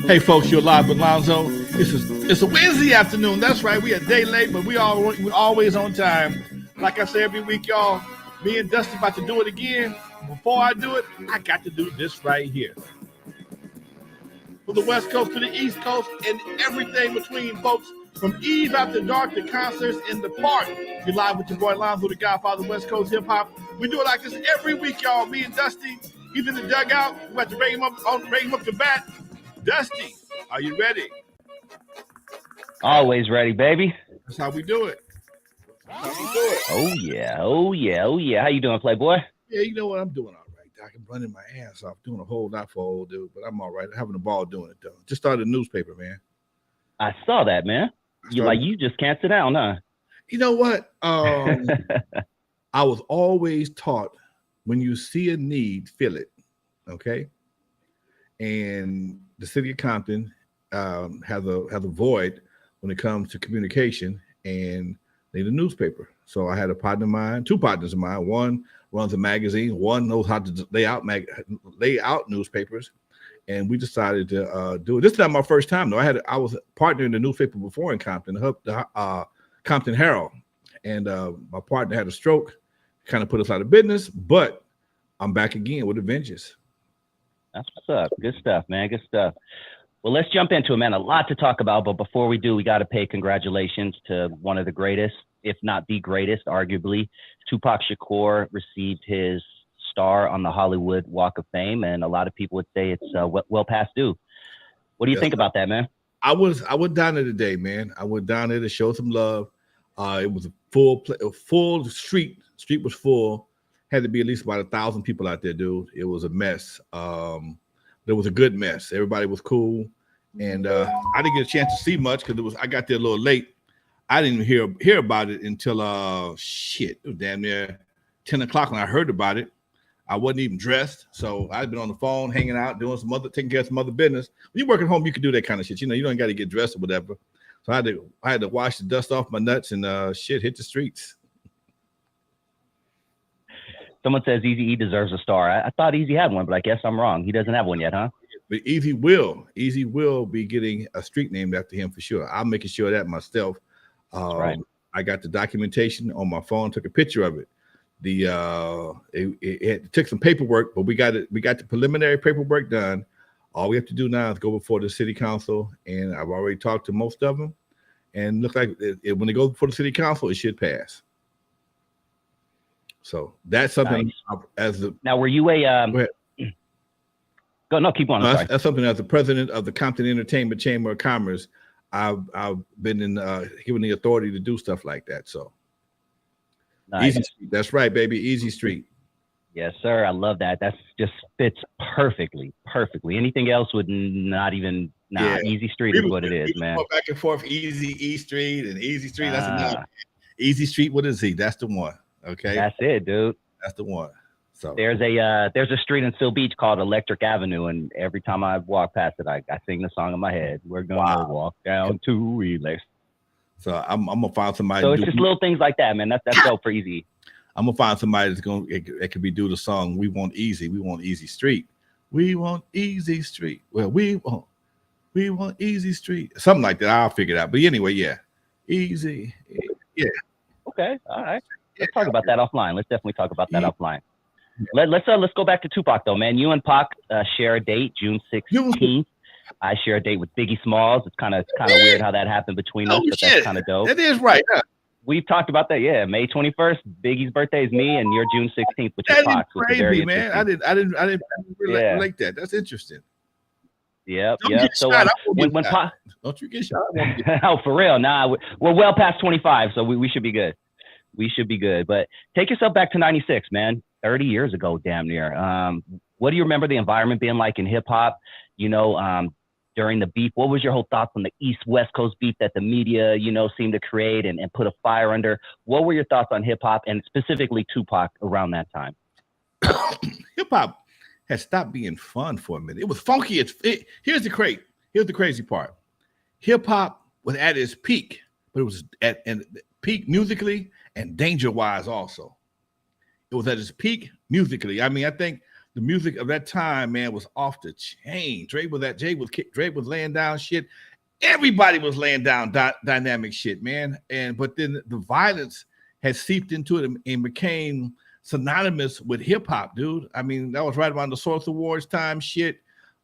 Hey folks, you're live with Lonzo. It's a Wednesday afternoon. That's right. We a day late, but we always on time. Like I say every week, y'all. Me and Dusty about to do it again. Before I do it, I got to do this right here. From the West Coast to the East Coast and everything between, folks. From Eve After Dark to concerts in the park. You're live with your boy Lonzo, the Godfather of West Coast hip hop. We do it like this every week, y'all. Me and Dusty. He's in the dugout. We're about to bring him up to bat. Dusty, are you ready? Always ready, baby. That's how we do it. Oh yeah. How you doing, Playboy? Yeah, you know what? I'm doing all right, Doc. I'm running my ass off, doing a whole lot for old dude, but I'm all right. I'm having a ball doing it, though. Just started a newspaper, man. I saw that, man. You just can't sit down, huh? You know what? I was always taught when you see a need, fill it, okay? And the city of Compton has a void when it comes to communication, and they need a newspaper. So I had a partner of mine, two partners of mine. One runs a magazine, one knows how to lay out newspapers, and we decided to do it. This is not my first time though. I was a partner in the newspaper before in Compton, the Compton Herald, and my partner had a stroke, kind of put us out of business. But I'm back again with a vengeance. That's what's up. Good stuff, man. Good stuff. Well, let's jump into it, man. A lot to talk about, but before we do, we got to pay congratulations to one of the greatest, if not the greatest, arguably. TUPAC Shakur received his star on the Hollywood Walk of Fame, and a lot of people would say it's well past due. What do you think about that, man? I went down there today, man. I went down there to show some love. It was a full street. Street was full. Had to be at least about 1,000 people out there, dude. It was a mess. There was a good mess. Everybody was cool, and I didn't get a chance to see much because I got there a little late. I didn't even hear about it until it was damn near 10 o'clock when I heard about it. I wasn't even dressed, so I'd been on the phone, hanging out, taking care of some other business. When you work at home, you can do that kind of shit. You know, you don't got to get dressed or whatever. So I had to wash the dust off my nuts and hit the streets. Someone says Eazy-E deserves a star. I thought Eazy had one, but I guess I'm wrong. He doesn't have one yet, huh? But Eazy will be getting a street named after him for sure. I'm making sure that myself. Right. I got the documentation on my phone, took a picture of it. It took some paperwork, but we got the preliminary paperwork done. All we have to do now is go before the city council, and I've already talked to most of them. And look like when they go before the city council, it should pass. So that's something. Nice. Now, were you a? Go ahead. No, keep on. That's something as the president of the Compton Entertainment Chamber of Commerce. I've been given the authority to do stuff like that. So, nice. Easy Street. That's right, baby. Easy Street. Yes, sir. I love that. That's just fits perfectly. Anything else would not even. Yeah. Easy Street is what it is, man. Go back and forth. Easy Street and Easy Street. That's enough. Easy Street. What is he? That's the one. Okay, that's it, dude. That's the one. So there's a street in Seal Beach called Electric Avenue, and every time I walk past it, I sing the song in my head. We're gonna walk down to Electric. So I'm gonna find somebody. So it's just little things like that, man. That's dope for Easy. I'm gonna find somebody that's that could be do the song. We want Easy Street. We want Easy Street. Well, we want Easy Street. Something like that. I'll figure it out. But anyway, yeah, Easy. Yeah. Okay. All right. Let's talk about that offline. Let's definitely talk about that offline. Let's go back to TUPAC though, man. You and Pac share a date, June 16th. I share a date with Biggie Smalls. It's kind of weird how that happened between us, but that's kind of dope. That is right. Huh? We've talked about that. Yeah, May 21st. Biggie's birthday is me, and you're June 16th, which is Pac. Crazy, man. I didn't really like that. That's interesting. Yep. So when Pac, don't you get shot? Oh, for real? Nah, we're well past 25, so we should be good. We should be good. But take yourself back to 96, man. 30 years ago, damn near. What do you remember the environment being like in hip hop? You know, during the beef, what was your whole thoughts on the East-West Coast beef that the media, seemed to create and put a fire under? What were your thoughts on hip hop and specifically TUPAC around that time? Hip hop had stopped being fun for a minute. It was funky. Here's the crazy part. Hip hop was at its peak, but it was at peak musically and danger-wise also. It was at its peak musically. I mean, I think the music of that time, man, was off the chain. Dre was laying down shit. Everybody was laying down dynamic shit, man. But then the violence has seeped into it and became synonymous with hip hop, dude. I mean, that was right around the Source Awards time shit.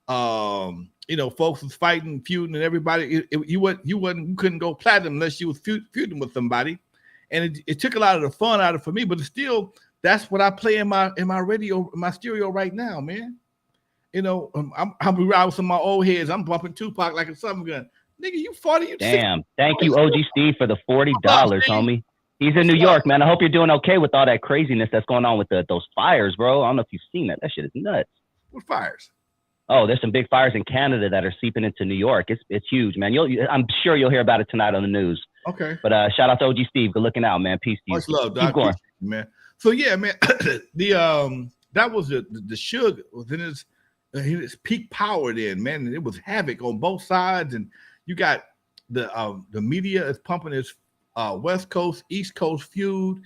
Folks was fighting, feuding, and everybody. You couldn't go platinum unless you was feuding with somebody, and it took a lot of the fun out of it for me. But it's still, that's what I play in my radio, my stereo right now, man. I'm riding with some of my old heads. I'm bumping Tupac like a summer gun. Nigga, you 40. You damn. Thank you, OG Steve, for the $40, homie. He's in New York, man. I hope you're doing okay with all that craziness that's going on with those fires, bro. I don't know if you've seen that. That shit is nuts. What fires? Oh, there's some big fires in Canada that are seeping into New York. It's huge, man. I'm sure you'll hear about it tonight on the news. Okay. But shout out to OG Steve. Good looking out, man. Peace to you. Much love, Doc. Keep going, man. So yeah, man. That was the Suge was in his peak power then, man. And it was havoc on both sides, and you got the media is pumping this West Coast, East Coast feud.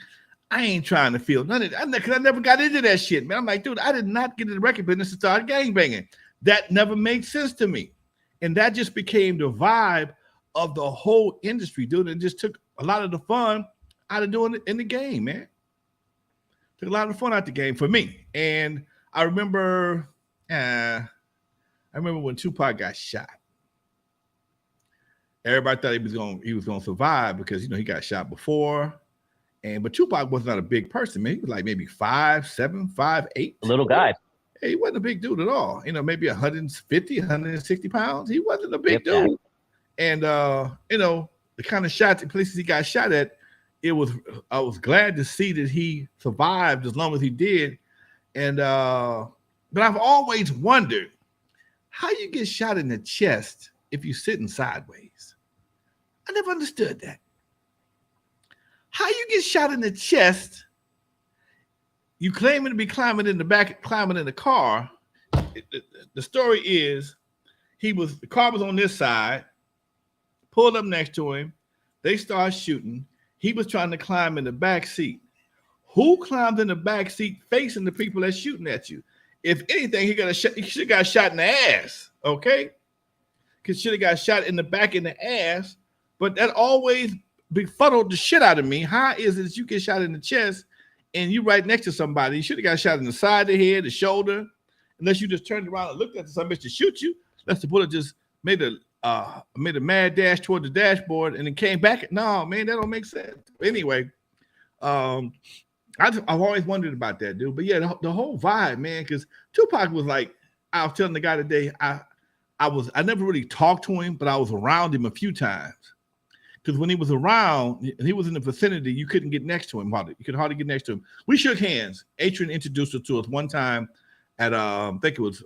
I ain't trying to feel none of that because I never got into that shit, man. I'm like, dude, I did not get in the record business to start gangbanging. That never made sense to me. And that just became the vibe of the whole industry, dude. It just took a lot of the fun out of doing it in the game, man. Took a lot of fun out the game for me. And I remember when Tupac got shot. Everybody thought he was gonna survive because he got shot before. But Tupac was not a big person, man. He was like maybe 5'7", 5'8". A little guy. Hey, he wasn't a big dude at all. Maybe 150, 160 pounds. He wasn't a big dude. And the kind of shots and places he got shot at, I was glad to see that he survived as long as he did. And but I've always wondered how you get shot in the chest if you're sitting sideways. I never understood that. How you get shot in the chest? You claiming to be climbing in the back, climbing in the car. The story is the car was on this side, pulled up next to him. They started shooting. He was trying to climb in the back seat. Who climbed in the back seat facing the people that's shooting at you? If anything, he should have got shot in the ass, okay? Because should have got shot in the back in the ass. But that always befuddled the shit out of me. How is it that you get shot in the chest and you right next to somebody? You should have got shot in the side of the head, the shoulder, unless you just turned around and looked at somebody to shoot you. Unless the bullet just made a mad dash toward the dashboard and then came back. No, man, that don't make sense. Anyway, I've always wondered about that, dude. But yeah, the whole vibe, man, because Tupac was like, I was telling the guy today, I never really talked to him, but I was around him a few times. Because when he was around, he was in the vicinity, you couldn't get next to him. You could hardly get next to him. We shook hands. Adrian introduced us to us one time at, I think it was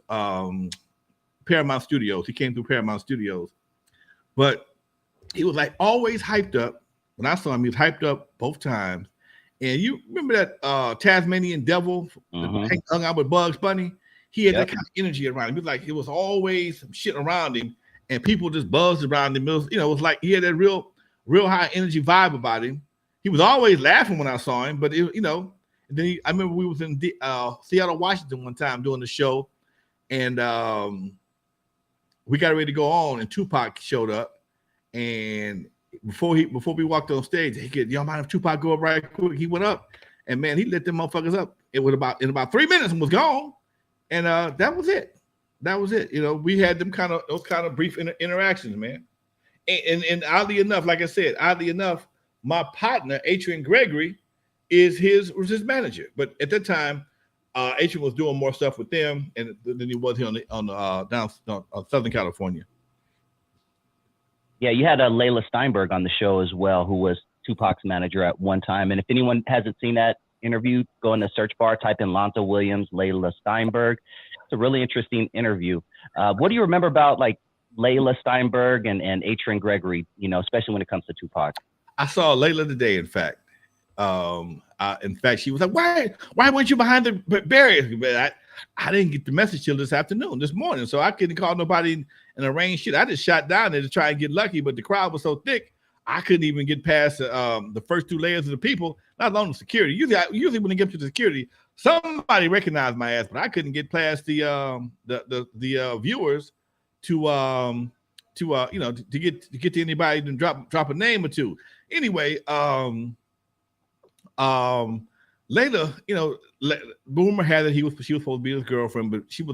Paramount Studios. He came through Paramount Studios. But he was like always hyped up. When I saw him, he was hyped up both times. And you remember that Tasmanian devil that hung out with Bugs Bunny? He had that kind of energy around him. It was like it was always some shit around him, and people just buzzed around him. It was like he had that real high energy vibe about him. He was always laughing when I saw him, but and then I remember we was in Seattle, Washington one time doing the show, and we got ready to go on, and Tupac showed up, and before we walked on stage, he said, "Y'all mind if Tupac go up right quick?" He went up, and man, he lit them motherfuckers up. It was in about 3 minutes and was gone, and that was it. That was it. We had those kind of brief interactions, man. And oddly enough, like I said, my partner Adrian Gregory was his manager. But at that time, Adrian was doing more stuff with them, and than he was here down Southern California. Yeah, you had Layla Steinberg on the show as well, who was Tupac's manager at one time. And if anyone hasn't seen that interview, go in the search bar, type in Lonzo Williams, Layla Steinberg. It's a really interesting interview. What do you remember about like Layla Steinberg and Adrian Gregory, especially when it comes to Tupac? I saw Layla today, in fact. She was like, why weren't you behind the barrier? But I didn't get the message till this morning. So I couldn't call nobody and arrange shit. I just shot down there to try and get lucky, but the crowd was so thick, I couldn't even get past the first two layers of the people, not alone the security. Usually when they get to the security, Somebody recognized my ass, but I couldn't get past the viewers to get to anybody to drop a name or two. Anyway, later, rumor had that she was supposed to be his girlfriend, but she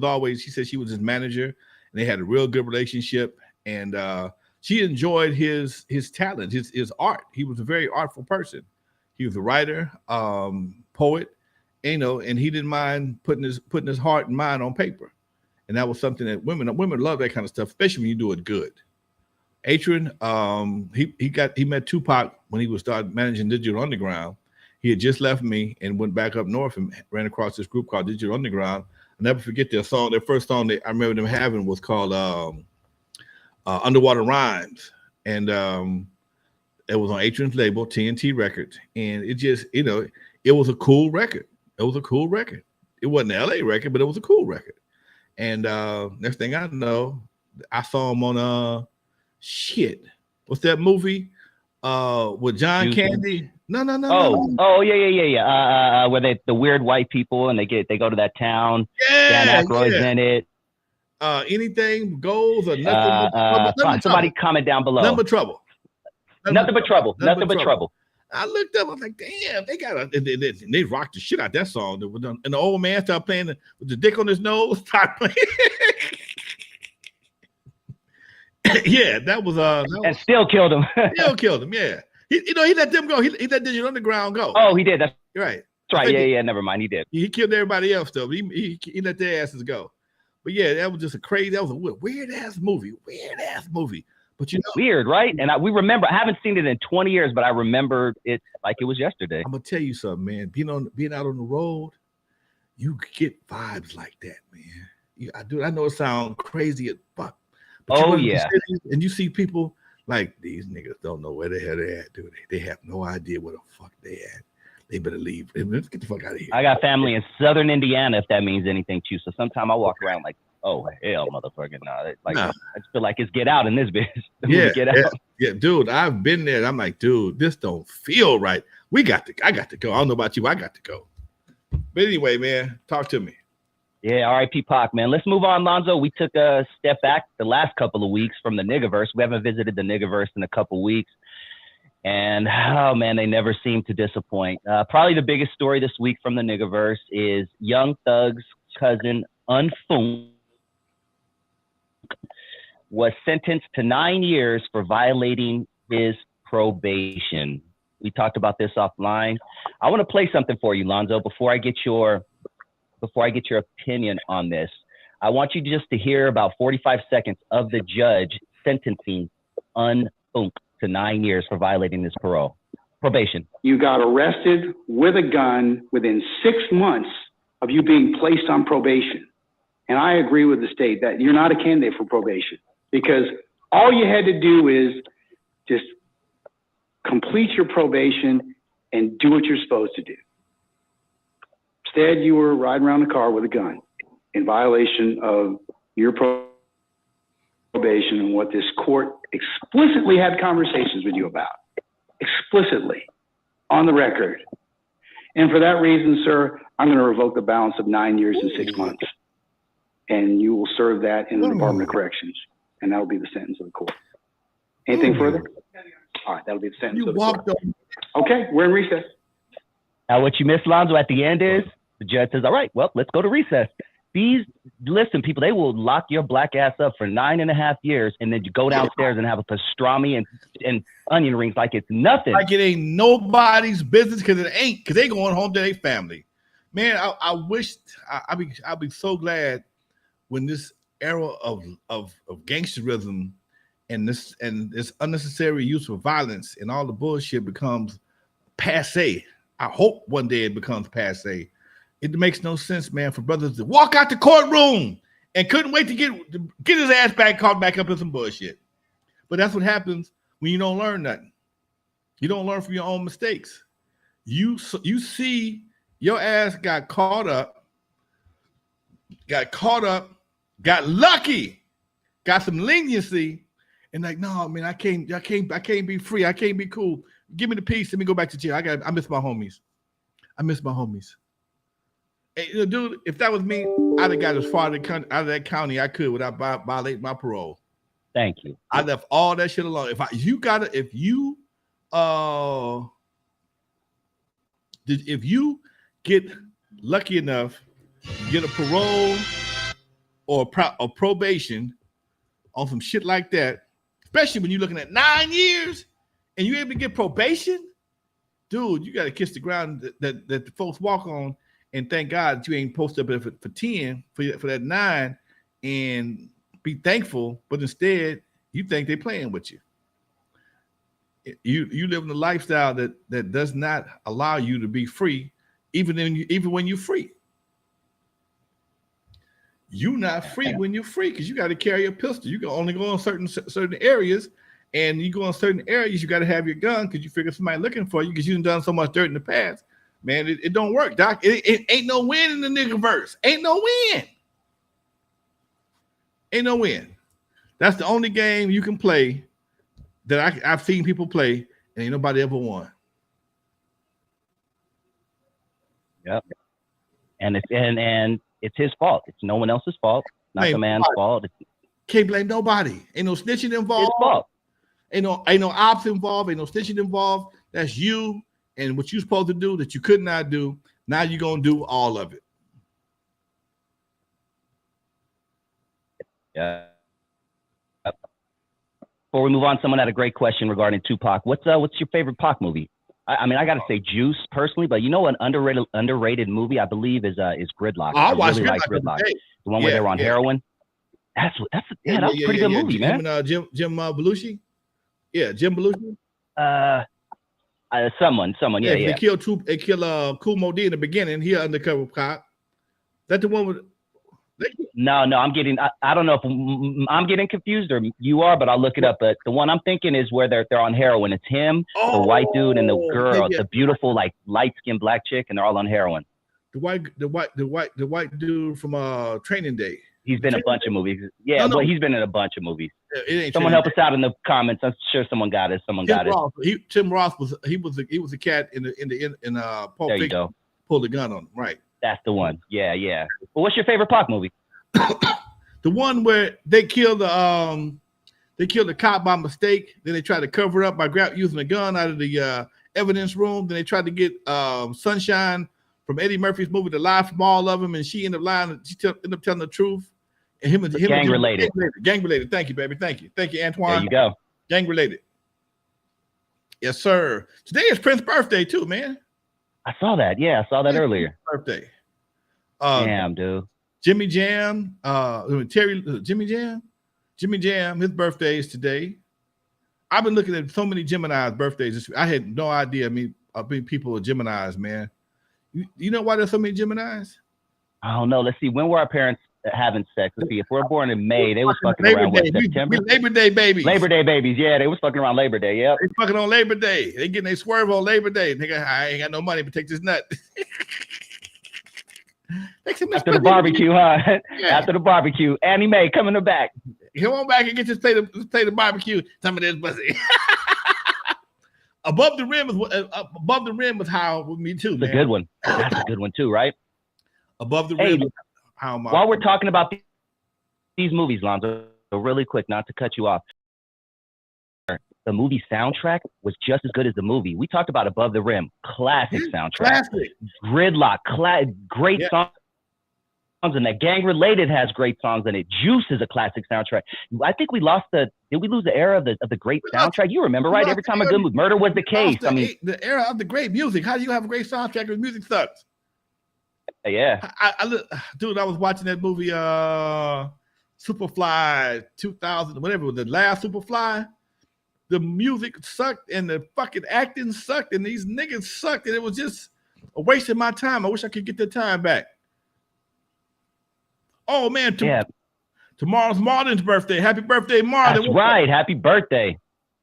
said she was his manager, and they had a real good relationship, and she enjoyed his talent, his art. He was a very artful person. He was a writer, poet, and he didn't mind putting his heart and mind on paper. And that was something that women love, that kind of stuff, especially when you do it good. Atron, he met TUPAC when he was started managing Digital Underground. He had just left me and went back up north and ran across this group called Digital Underground. I'll never forget their song. Their first song I remember them having was called Underwater Rhymes. And it was on Atron's label, TNT Records. And it just, it was a cool record. It was a cool record. It wasn't an LA record, but it was a cool record. And next thing I know, I saw him on what's that movie with John Candy? No. Yeah. Where the weird white people and they go to that town. Yeah, Dan Aykroyd's in it. Anything goes or nothing. Somebody comment down below. Nothing but trouble. Nothing but trouble. Nothing but trouble. I looked up. I was like, damn, they rocked the shit out that song. And the old man started playing with the dick on his nose. Started playing. Yeah, that was and still killed him. Still killed him. Yeah, he let them go. He let Digital Underground go. Oh, he did. That's right. That's right. Yeah. Never mind. He did. He killed everybody else though. He let their asses go. But yeah, that was just that was a weird ass movie. But weird, right? And we remember. I haven't seen it in 20 years, but I remember it like it was yesterday. I'm gonna tell you something, man. Being out on the road, you get vibes like that, man. I know it sounds crazy as fuck. But and you see people like these niggas don't know where the hell they at, do they? They have no idea where the fuck they at. They better leave. Let's get the fuck out of here. I got family in Southern Indiana, if that means anything to you. So sometimes I walk around like, oh hell, motherfucker, I just feel like it's get out in this bitch. Get out. Yeah, dude, I've been there. I'm like, dude, this don't feel right. I got to go. I don't know about you. I got to go. But anyway, man, talk to me. Yeah, R.I.P. Pac, man. Let's move on, Lonzo. We took a step back the last couple of weeks from the Niggaverse. We haven't visited the Niggaverse in a couple of weeks. And, oh, man, they never seem to disappoint. Probably the biggest story this week from the Niggaverse is Young Thug's cousin, N.W.A, was sentenced to 9 years for violating his probation. We talked about this offline. I want to play something for you, Lonzo, before I get your opinion on this. I want you just to hear about 45 seconds of the judge sentencing N.W.A to 9 years for violating his probation. You got arrested with a gun within 6 months of you being placed on probation. And I agree with the state that you're not a candidate for probation because all you had to do is just complete your probation and do what you're supposed to do. Instead, you were riding around the car with a gun in violation of your probation and what this court explicitly had conversations with you about. Explicitly. On the record. And for that reason, sir, I'm going to revoke the balance of 9 years and 6 months. And you will serve that in the Department of Corrections. And that will be the sentence of the court. Anything further? All right, that'll be the sentence of the court. Okay, we're in recess. Now, what you missed, Lonzo, at the end is the judge says, all right, well, let's go to recess. Listen, people, they will lock your black ass up for 9.5 years, and then you go downstairs and have a pastrami and onion rings like it's nothing. Like it ain't nobody's business because it ain't, because they going home to their family. Man, I wish I'd be so glad when this era of gangsterism and this unnecessary use of violence and all the bullshit becomes passe. I hope one day it becomes passe. It makes no sense, man, for brothers to walk out the courtroom and couldn't wait to get his ass caught back up in some bullshit. But that's what happens when you don't learn nothing. You don't learn from your own mistakes. You see your ass got caught up, got lucky, got some leniency, and like, no, man, I can't be free. I can't be cool. Give me the peace. Let me go back to jail. I miss my homies. Hey, dude, if that was me, I'd have got as far out of that county I could without violating my parole. Thank you. I left all that shit alone. If you get lucky enough, get a parole or probation on some shit like that, especially when you're looking at 9 years and you're able to get probation, dude, you got to kiss the ground that the folks walk on and thank God that you ain't posted up for 10 for that 9 and be thankful, but instead you think they're playing with you. You live in a lifestyle that does not allow you to be free, even when you're free. You're not free when you're free because you got to carry a pistol. You can only go in certain areas, and you go in certain areas, you got to have your gun because you figure somebody looking for you because you've done so much dirt in the past. Man, it don't work, Doc. It ain't no win in the nigga verse. Ain't no win. Ain't no win. That's the only game you can play that I've seen people play, and ain't nobody ever won. Yep. And it's his fault. It's no one else's fault. Not the man's fault. Can't blame nobody. Ain't no snitching involved. His fault. Ain't no ops involved. Ain't no snitching involved. That's you and what you're supposed to do that you could not do. Now you're gonna do all of it. Yeah. Before we move on, someone had a great question regarding TUPAC. What's your favorite Pac movie? I mean, I got to say Juice personally, but you know, an underrated movie I believe is Gridlock. Oh, I really like Gridlock. The one where they were on heroin. That's a pretty good movie, man. Jim Belushi. Yeah, Jim Belushi. Someone. Yeah. They kill Kool Moe Dee in the beginning. He undercover cop. That the one with. No, I'm getting. I don't know if I'm getting confused or you are, but I'll look it up. But the one I'm thinking is where they're on heroin. It's him, the white dude, and the girl, the beautiful like light skinned black chick, and they're all on heroin. The white dude from Training Day. He's been in a bunch of movies. Yeah, no. But he's been in a bunch of movies. Someone help us out in the comments. I'm sure someone got it. Tim Ross was a cat in Pulp There you Fiction. go. Pulled the gun on him. Right. That's the one. Yeah. Well, what's your favorite Pac movie? The one where they killed the cop by mistake. Then they tried to cover it up by using a gun out of the evidence room. Then they tried to get Sunshine from Eddie Murphy's movie to lie from all of them, and she ended up lying. She ended up telling the truth. And him gang related. Gang related. Thank you, baby. Thank you, Antoine. There you go. Gang related. Yes, sir. Today is Prince's birthday too, man. I saw that. Yeah, I saw that earlier. Birthday. Damn, dude. Jimmy Jam. Jimmy Jam. His birthday is today. I've been looking at so many Gemini's birthdays. I had no idea. I mean, people are Geminis, man. You know why there's so many Geminis? I don't know. Let's see. When were our parents having sex? Let's see. If we're born in May, they was fucking around with September. Labor Day babies. Labor Day babies. Yeah, they was fucking around Labor Day. Yep. They fucking on Labor Day. They getting their swerve on Labor Day. Nigga, I ain't got no money, but take this nut. After the barbecue, huh? Yeah. After the barbecue, Annie Mae coming to back. Come on back and get this plate of barbecue. Some of this pussy. Above the rim was how with me too. It's a good one. That's a good one too, right? Above the rim. While we're talking about these movies, Lonzo, really quick, not to cut you off. The movie soundtrack was just as good as the movie. We talked about Above the Rim, classic soundtrack. Classic. Gridlock, great songs in that. Gang Related has great songs in it. Juice is a classic soundtrack. I think did we lose the era of the great soundtrack? You remember, right? Every time a good movie, Murder Was the Case. The era of the great music. How do you have a great soundtrack if music sucks? Yeah. Dude, I was watching that movie, Superfly 2000, whatever, the last Superfly. The music sucked and the fucking acting sucked and these niggas sucked and it was just a waste of my time. I wish I could get the time back. Oh man, tomorrow's Martin's birthday. Happy birthday, Martin. That's right. Happy birthday.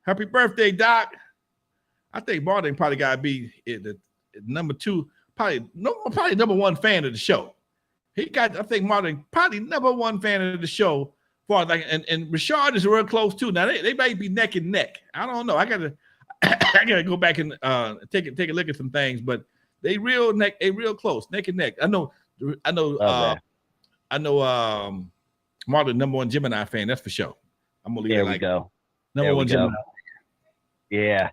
Happy birthday, Doc. I think Martin probably gotta be the number 2, probably number 1 fan of the show. I think Martin probably number 1 fan of the show. And Rashard is real close too. Now they might be neck and neck. I don't know. I gotta go back and take a look at some things, but they real close, neck and neck. I know I know. Love that. I know. Marlon, #1 Gemini fan. That's for sure. I'm gonna leave There it we like go. #1 Gemini. Yeah.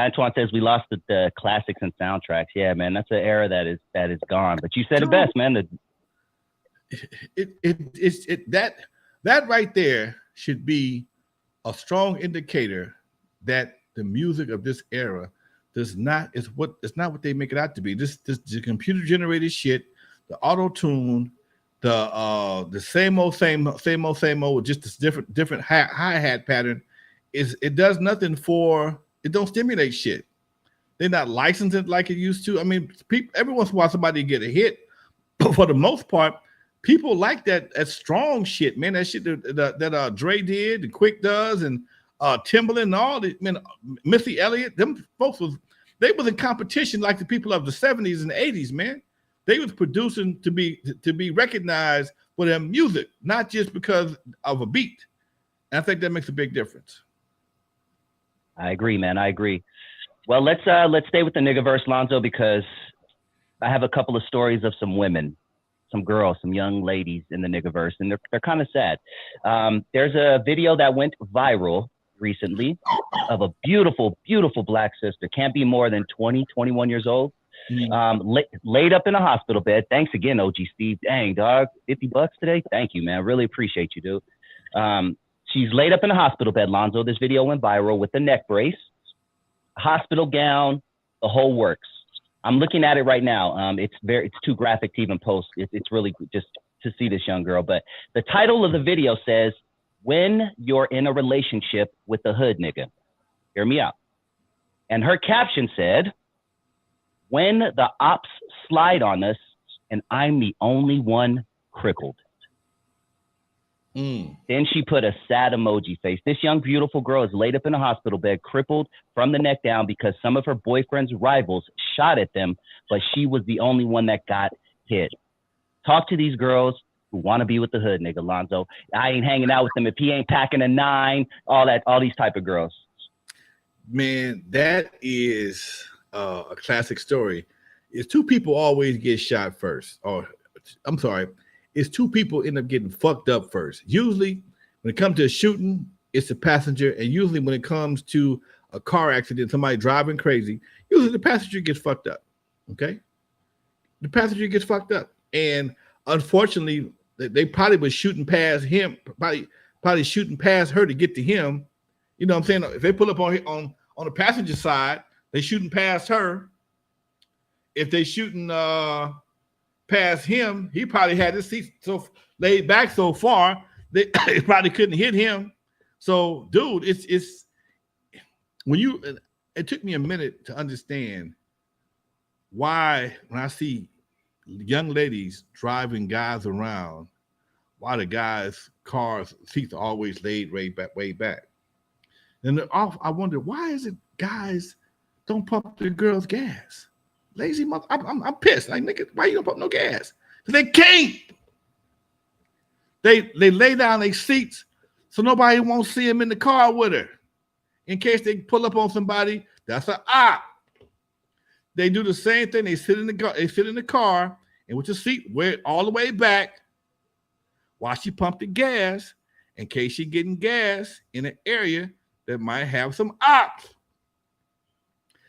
Antoine says we lost the classics and soundtracks. Yeah, man, that's an era that is gone. But you said it best, man. That right there should be a strong indicator that the music of this era it's not what they make it out to be. This the computer generated shit, the auto tune, the same old with just this different hi-hat pattern. It does nothing it don't stimulate shit. They're not licensed it like it used to. I mean, every once in a while somebody get a hit, but for the most part, people like that strong shit, man. That shit that Dre did, and Quick does, and Timbaland and all the man, Missy Elliott, them folks was in competition like the people of the 70s and 80s, man. They was producing to be recognized for their music, not just because of a beat. And I think that makes a big difference. I agree, man. I agree. Well, let's stay with the niggaverse, Lonzo, because I have a couple of stories of some women, some girls, some young ladies in the niggaverse, and they're kind of sad. There's a video that went viral recently of a beautiful, beautiful black sister, can't be more than 20, 21 years old, laid up in a hospital bed. Thanks again, OG Steve. Dang, dog, $50 today? Thank you, man. Really appreciate you, dude. She's laid up in a hospital bed, Lonzo. This video went viral with the neck brace, hospital gown, the whole works. I'm looking at it right now. It's too graphic to even post. It's really just to see this young girl. But the title of the video says, "When you're in a relationship with a hood nigga." Hear me out. And her caption said, "When the ops slide on us and I'm the only one crippled." Then she put a sad emoji face. This young, beautiful girl is laid up in a hospital bed, crippled from the neck down because some of her boyfriend's rivals shot at them, but she was the only one that got hit. Talk to these girls who want to be with the hood nigga, Lonzo. I ain't hanging out with them if he ain't packing a 9, all these type of girls. Man, that is a classic story. It's two people always get shot first. Or, I'm sorry. It's two people end up getting fucked up first. Usually, when it comes to a shooting, it's the passenger. And usually when it comes to a car accident, somebody driving crazy, usually the passenger gets fucked up. Okay? The passenger gets fucked up. And unfortunately, they probably was shooting past him, probably shooting past her to get to him. You know what I'm saying? If they pull up on the passenger side, they shooting past her. If they shooting past him, he probably had his seat so laid back so far they probably couldn't hit him. So, dude, it's when it took me a minute to understand why when I see young ladies driving guys around, why the guys' cars seats are always laid way back. And I wonder, why is it guys don't pump their girls' gas? Lazy mother, I'm pissed. Like, nigga, why you don't pump no gas? Because they can't. They lay down their seats so nobody won't see them in the car with her. In case they pull up on somebody, that's an op. They do the same thing. They sit in the car and with the seat way all the way back while she pumped the gas in case she's getting gas in an area that might have some ops.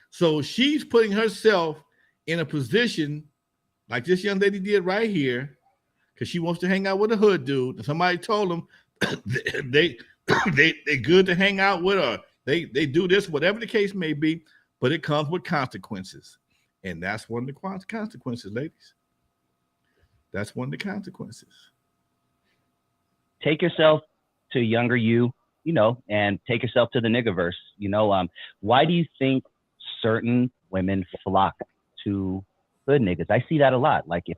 So she's putting herself in a position like this young lady did right here because she wants to hang out with a hood dude. And somebody told them they good to hang out with her. They do this, whatever the case may be, but it comes with consequences. And that's one of the consequences, ladies. That's one of the consequences. Take yourself to younger you, and take yourself to the niggaverse. Why do you think certain women flock to hood niggas? I see that a lot. Like, if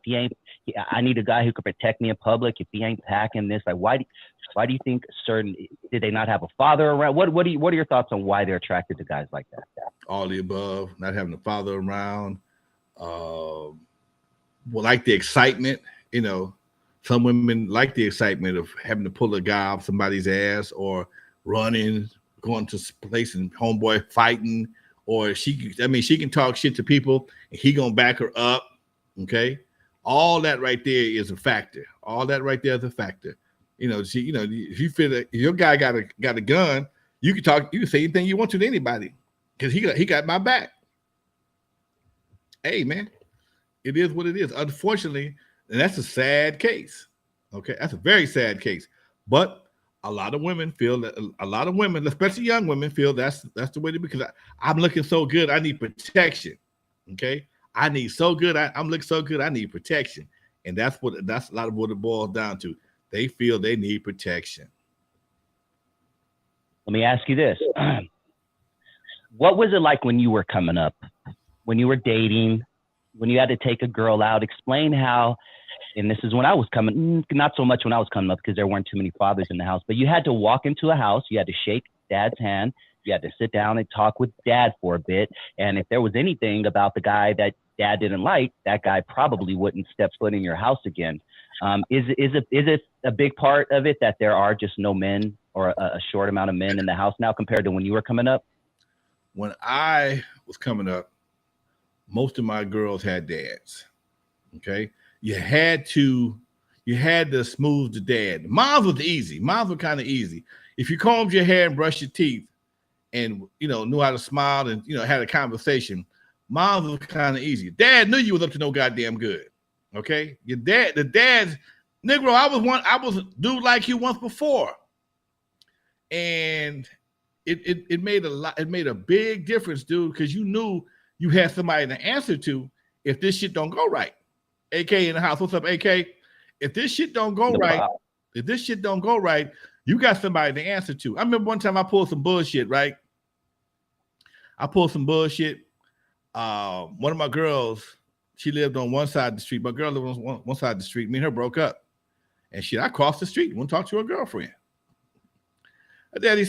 I need a guy who could protect me in public. If he ain't packing this, like, why do you think did they not have a father around? What are your thoughts on why they're attracted to guys like that? All the above, not having a father around, like the excitement, some women like the excitement of having to pull a guy off somebody's ass or running, going to place and homeboy fighting, or she can talk shit to people and he gonna back her up. Okay. All that right there is a factor. All that right there is a factor. If you feel that your guy got a gun, you can talk. You can say anything you want to anybody because he got my back. Hey, man, it is what it is. Unfortunately, and that's a sad case. Okay, that's a very sad case. But a lot of women feel that. A lot of women, especially young women, feel that's the way to be because I'm looking so good. I need protection. Okay. I'm looking so good. I need protection. And that's a lot of what it boils down to. They feel they need protection. Let me ask you this. What was it like when you were coming up, when you were dating, when you had to take a girl out? Explain how, and this is when I was coming, not so much when I was coming up because there weren't too many fathers in the house, but you had to walk into a house, you had to shake dad's hand, you had to sit down and talk with dad for a bit. And if there was anything about the guy that dad didn't like, that guy probably wouldn't step foot in your house again. Is it a big part of it that there are just no men or a short amount of men in the house now compared to when you were coming up? When I was coming up, most of my girls had dads. Okay. You had to smooth the dad. Mine was easy. Mine was kind of easy. If you combed your hair and brushed your teeth and, knew how to smile and, had a conversation, mine was kind of easy. Dad knew you was up to no goddamn good. Okay. The dad's Negro, I was a dude like you once before. And it made a big difference, dude, because you knew you had somebody to answer to if this shit don't go right. AK in the house. What's up, AK? If this shit don't go right, you got somebody to answer to. I remember one time I pulled some bullshit, right? One of my girls, she lived on one side of the street. My girl lived on one side of the street. Me and her broke up. And I crossed the street, went to talk to her girlfriend. Her daddy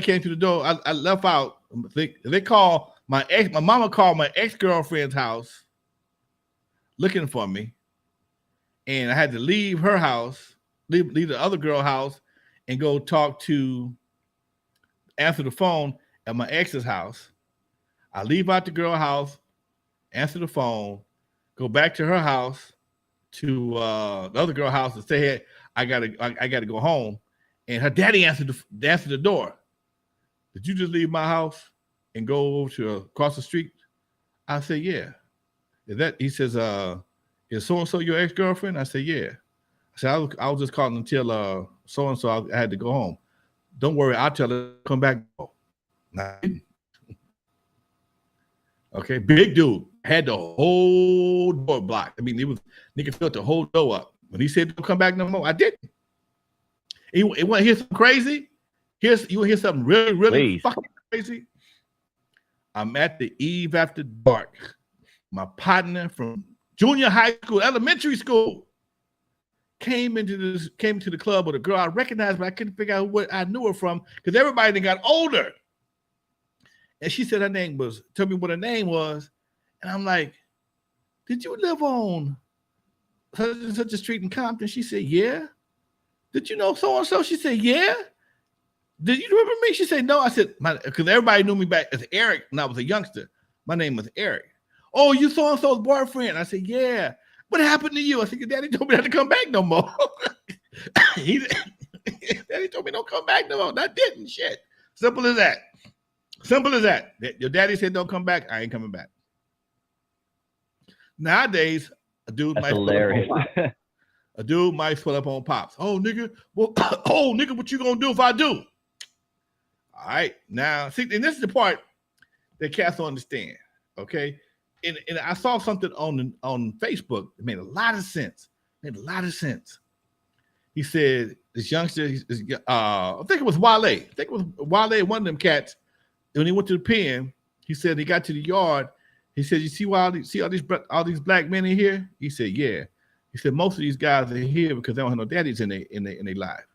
came to the door. I left out. They called my mama called my ex-girlfriend's house looking for me. And I had to leave her house, leave the other girl house, and go answer the phone at my ex's house. I leave out the girl house, answer the phone, go back to her house, to the other girl house and say, hey, I gotta go home. And her daddy answered the door. Did you just leave my house and go over to across the street? I said, yeah. He says, is so-and-so your ex-girlfriend? I said, yeah. I said, I was just calling until so-and-so I had to go home. Don't worry, I'll tell her to come back. No, okay, big dude had the whole door blocked. I mean, nigga filled the whole door up. When he said don't come back no more, I didn't. You want to hear something crazy? You want to hear something really, really fucking crazy? I'm at the eve after dark. My partner from junior high school, elementary school, came into the club with a girl I recognized, but I couldn't figure out what I knew her from because everybody then got older. And she said her name was, tell me what her name was. And I'm like, did you live on such a street in Compton? She said, yeah. Did you know so-and-so? She said, yeah. Did you remember me? She said, no. I said, because everybody knew me back as Eric when I was a youngster. My name was Eric. Oh, you so-and-so's boyfriend? I said, yeah. What happened to you? I said, your daddy told me not to come back no more. Daddy told me don't come back no more. I didn't. Shit. Simple as that. Simple as that. Your daddy said don't come back. I ain't coming back. Nowadays, a dude might pull up on pops. Oh, nigga. Well, nigga, what you gonna do if I do? All right. Now, see, and this is the part that cats don't understand. Okay. And I saw something on Facebook that made a lot of sense. He said this youngster, I think it was Wale. One of them cats. When he went to the pen, he said he got to the yard. He said, "You see all these black men in here?" He said, "Yeah." He said, "Most of these guys are here because they don't have no daddies in their life."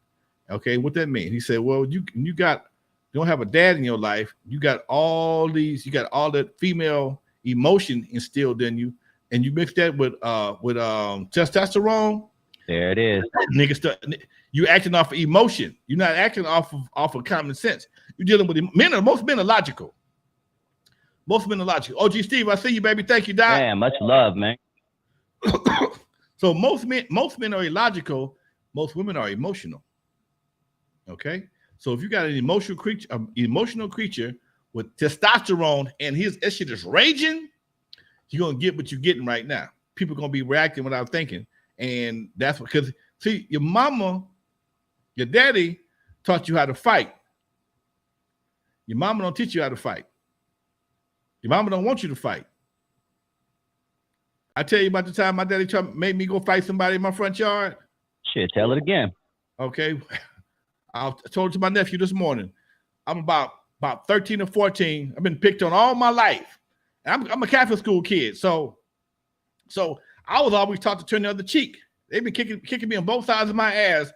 Okay, what that mean? He said, "Well, you don't have a dad in your life. You got all that female emotion instilled in you, and you mix that with testosterone. There it is. Nigga, you acting off of emotion. You're not acting off of common sense. You're dealing with men. Most men are logical. OG Steve, I see you, baby. Thank you, Doc. Man, much love, man. So most men are illogical. Most women are emotional. Okay. So if you got an emotional creature with testosterone and that shit is raging, you're gonna get what you're getting right now. People are gonna be reacting without thinking, and that's because see, your mama, your daddy taught you how to fight. Your mama don't teach you how to fight. Your mama don't want you to fight. I tell you about the time my daddy made me go fight somebody in my front yard. Shit, tell it again. Okay. I told it to my nephew this morning. I'm about 13 or 14. I've been picked on all my life. And I'm a Catholic school kid. So I was always taught to turn the other cheek. They've been kicking me on both sides of my ass,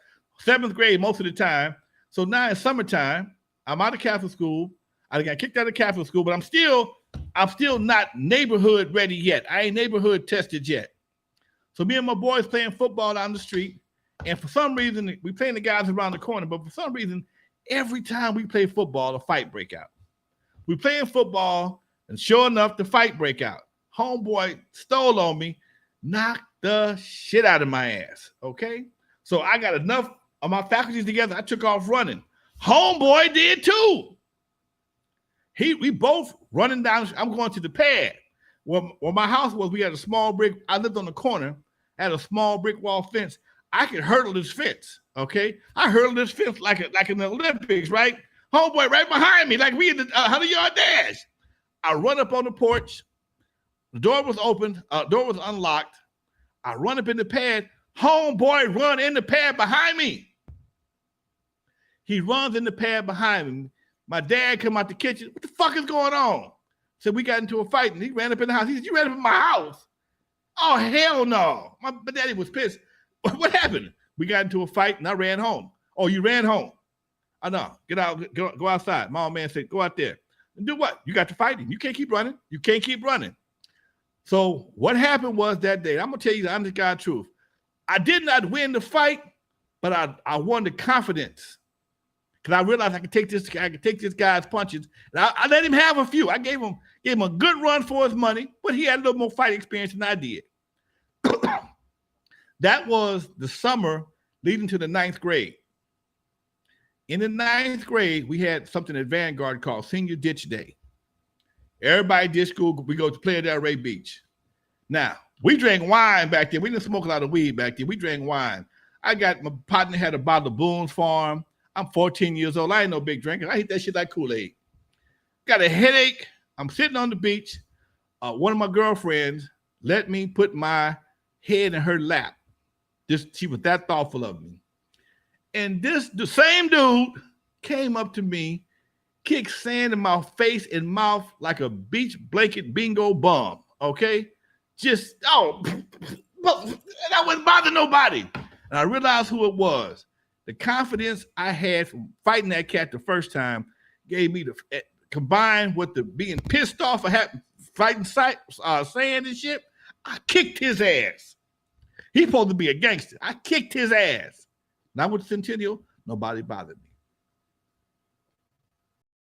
7th grade most of the time. So now in summertime, I'm out of Catholic school. I got kicked out of Catholic school, but I'm still not neighborhood ready yet. I ain't neighborhood tested yet. So me and my boys playing football down the street. And for some reason, we playing the guys around the corner, but for some reason, every time we play football, a fight break out. We playing football, and sure enough, the fight break out. Homeboy stole on me, knocked the shit out of my ass, okay? So I got enough of my faculties together, I took off running. Homeboy did too. We both running down, I'm going to the pad. Where my house was, we had a small brick, I lived on the corner, had a small brick wall fence. I could hurdle this fence, okay? I hurdled this fence like in the Olympics, right? Homeboy right behind me, like we in the 100-yard dash. I run up on the porch. The door was open. Door was unlocked. I run up in the pad. Homeboy run in the pad behind me. He runs in the pad behind me. My dad come out the kitchen. What the fuck is going on? So we got into a fight, and he ran up in the house. He said, "You ran up in my house?" Oh, hell no. My daddy was pissed. What happened? We got into a fight, and I ran home. Oh, you ran home? I know. Get out. Go outside. My old man said, "Go out there and do what? You got to fighting. You can't keep running. You can't keep running." So what happened was that day, I'm gonna tell you the honest God truth. I did not win the fight, but I won the confidence because I realized I could take this guy's punches. And I let him have a few. I gave him a good run for his money, but he had a little more fight experience than I did. That was the summer leading to the 9th grade. In the 9th grade, we had something at Vanguard called Senior Ditch Day. Everybody did school. We go to Playa del Rey Beach. Now, we drank wine back then. We didn't smoke a lot of weed back then. We drank wine. My partner had a bottle of Boone's Farm. I'm 14 years old. I ain't no big drinker. I hate that shit like Kool-Aid. Got a headache. I'm sitting on the beach. One of my girlfriends let me put my head in her lap. She was that thoughtful of me. And the same dude came up to me, kicked sand in my face and mouth like a beach blanket bingo bum, okay? That wouldn't bother nobody. And I realized who it was. The confidence I had from fighting that cat the first time gave me combined with the being pissed off for fighting sand and shit, I kicked his ass. He's supposed to be a gangster. I kicked his ass. Not with Centennial, nobody bothered me.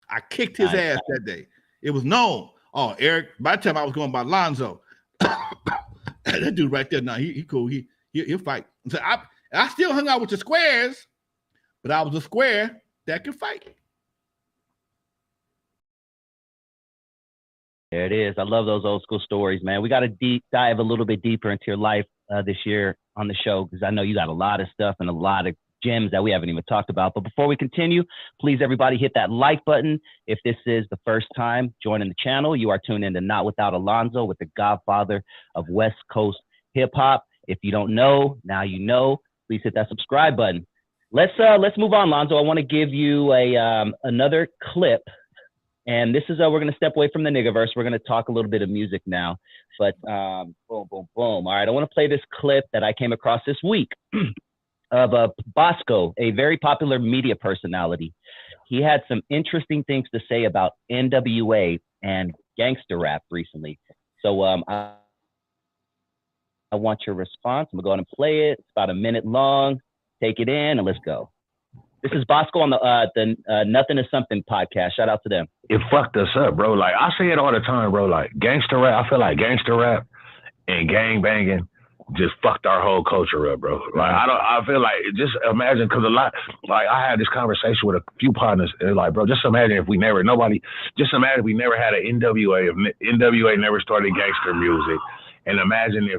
I kicked his ass that day. It was known. Oh, Eric, by the time I was going by Lonzo, that dude right there, he cool. He'll fight. So I still hung out with the squares, but I was a square that could fight. There it is. I love those old school stories, man. We got to deep dive a little bit deeper into your life this year on the show, because I know you got a lot of stuff and a lot of gems that we haven't even talked about. But before we continue, please, everybody, hit that like button. If this is the first time joining the channel, you are tuned in to Not Without Alonzo with the godfather of West Coast hip hop. If you don't know, now you know. Please hit that subscribe button. Let's move on, Lonzo. I want to give you another clip. And this is, we're going to step away from the niggaverse. We're going to talk a little bit of music now. But boom, boom, boom. All right, I want to play this clip that I came across this week of Bosco, a very popular media personality. He had some interesting things to say about N.W.A. and gangster rap recently. So I want your response. I'm going to go ahead and play it. It's about a minute long. Take it in and let's go. This is Bosco on the Nothing is Something podcast. Shout out to them. It fucked us up, bro. Like, I say it all the time, bro. Like, gangster rap, I feel like gangster rap and gang banging just fucked our whole culture up, bro. Like I feel like just imagine because I had this conversation with a few partners. And like, bro, just imagine if we never had an N.W.A. if N.W.A. never started gangster music, and imagine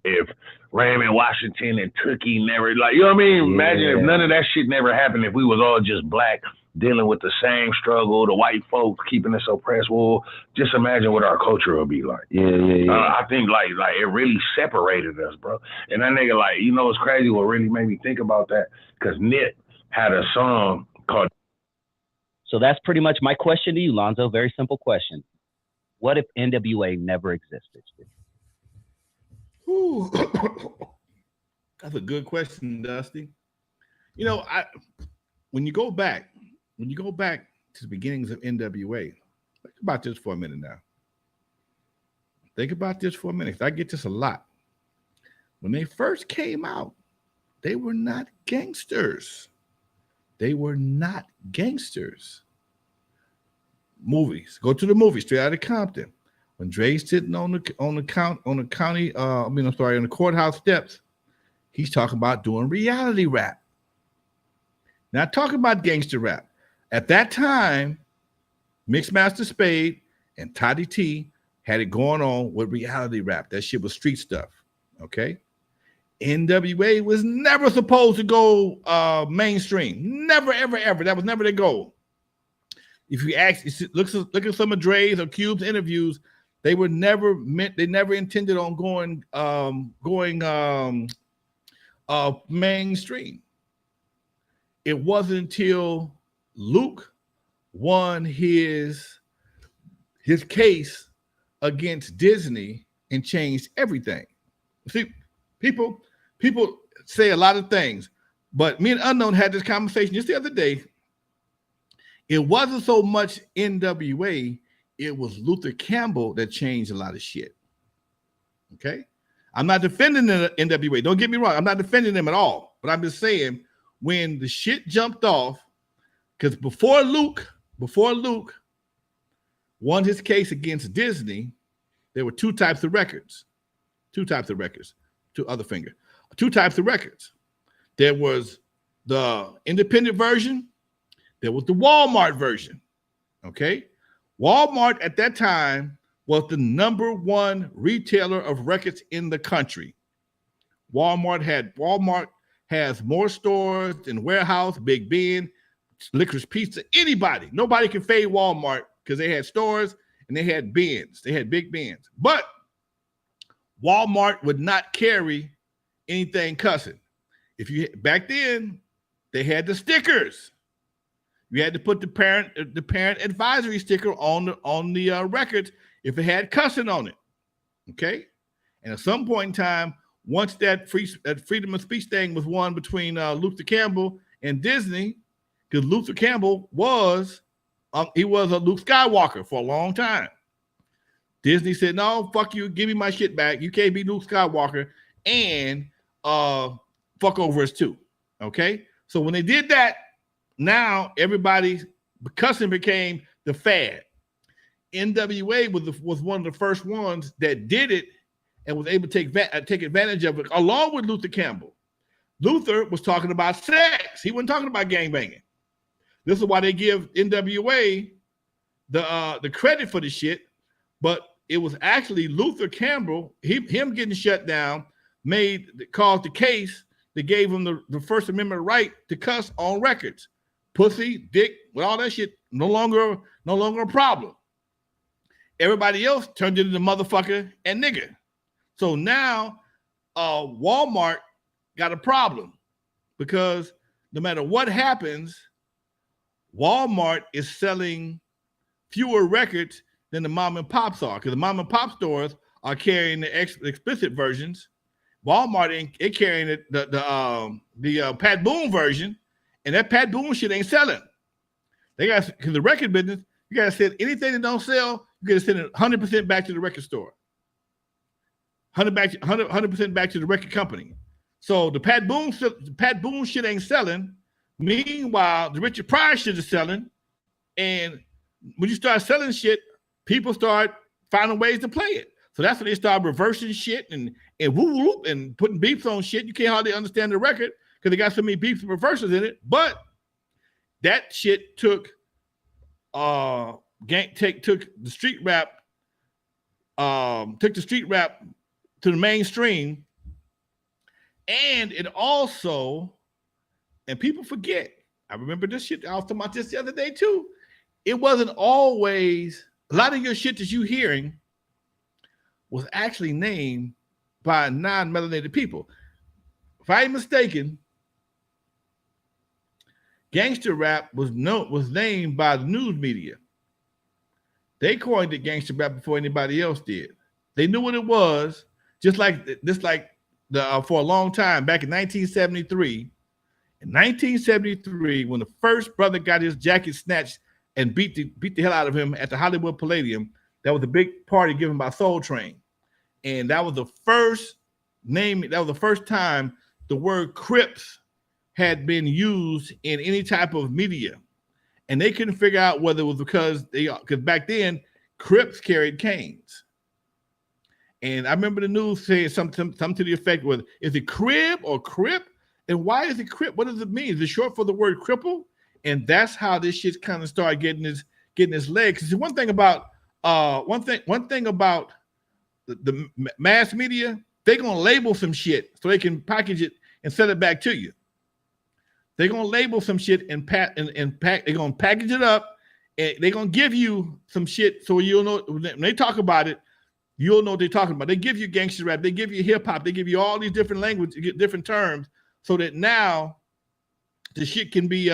if Raymond Washington and Tookie never, like, you know what I mean? Imagine if none of that shit never happened, if we was all just black, dealing with the same struggle, the white folks keeping us oppressed. Well, just imagine what our culture would be like. I think like it really separated us, bro. And that nigga, like, you know, it's crazy what really made me think about that, because Nip had a song called. So that's pretty much my question to you, Lonzo. Very simple question. What if N.W.A. never existed? Ooh. That's a good question, Dusty. You know, when you go back to the beginnings of N.W.A., think about this for a minute now. Think about this for a minute. I get this a lot. When they first came out, they were not gangsters. Movies. Go to the movies, Straight Outta Compton. When Dre's sitting on the courthouse steps, he's talking about doing reality rap. Not talking about gangster rap. At that time, Mixmaster Spade and Toddy T had it going on with reality rap. That shit was street stuff. Okay. N.W.A. was never supposed to go mainstream. Never, ever, ever. That was never their goal. If you look at some of Dre's or Cube's interviews, they never intended on going mainstream. It wasn't until Luke won his case against Disney and changed everything. See, people say a lot of things, but me and Unknown had this conversation just the other day. It wasn't so much N.W.A., it was Luther Campbell that changed a lot of shit. Okay? I'm not defending the N.W.A. Don't get me wrong. I'm not defending them at all. But I'm just saying, when the shit jumped off, because before Luke won his case against Disney, there were two types of records. Two types of records. There was the independent version. There was the Walmart version. Okay? Walmart at that time was the #1 retailer of records in the country. Walmart has more stores than Warehouse, Big Ben, Licorice Pizza, anybody. Nobody can fade Walmart because they had stores and they had bins. They had big bins. But Walmart would not carry anything cussing. Back then, they had the stickers. You had to put the parent advisory sticker on the records if it had cussing on it. Okay, and at some point in time, once that freedom of speech thing was won between Luther Campbell and Disney, because Luther Campbell was a Luke Skywalker for a long time. Disney said, "No, fuck you, give me my shit back. You can't be Luke Skywalker and fuck over us too." Okay, so when they did that. Now everybody cussing became the fad. N.W.A. was one of the first ones that did it and was able to take advantage of it, along with Luther Campbell. Luther was talking about sex. He wasn't talking about gangbanging. This is why they give N.W.A. the credit for the shit, but it was actually Luther Campbell, him getting shut down, caused the case that gave him the First Amendment right to cuss on records. Pussy, dick, with all that shit, no longer a problem. Everybody else turned into the motherfucker and nigga. So now Walmart got a problem because no matter what happens, Walmart is selling fewer records than the mom and pops are, because the mom and pop stores are carrying the explicit versions. Walmart ain't carrying the Pat Boone version. And that Pat Boone shit ain't selling. Because the record business, you gotta send anything that don't sell, you gotta send it 100% back to the record store. 100% back to the record company. So the Pat Boone shit ain't selling. Meanwhile, the Richard Pryor shit is selling. And when you start selling shit, people start finding ways to play it. So that's when they started reversing shit and whoop whoop and putting beeps on shit. You can't hardly understand the record because they got so many beeps and reversals in it. But that shit took took the street rap to the mainstream, and it also, and people forget, I remember this shit, I was talking about this the other day too. It wasn't always, a lot of your shit that you hearing was actually named by non-melanated people. If I ain't mistaken, gangster rap was named by the news media. They coined it gangster rap before anybody else did. They knew what it was, just like for a long time back in 1973. In 1973, when the first brother got his jacket snatched and beat the hell out of him at the Hollywood Palladium, that was a big party given by Soul Train, and that was the first time the word Crips had been used in any type of media. And they couldn't figure out whether it was because back then Crips carried canes. And I remember the news saying something to the effect was, is it crib or crip? And why is it crip? What does it mean? Is it short for the word cripple? And that's how this shit kind of started getting its legs. Because one thing about the mass media, they're gonna label some shit so they can package it and sell it back to you. They're gonna label some shit and pack. They're gonna package it up, and they're gonna give you some shit so you'll know when they talk about it. You'll know what they're talking about. They give you gangster rap, they give you hip hop, they give you all these different languages, different terms, so that now the shit can be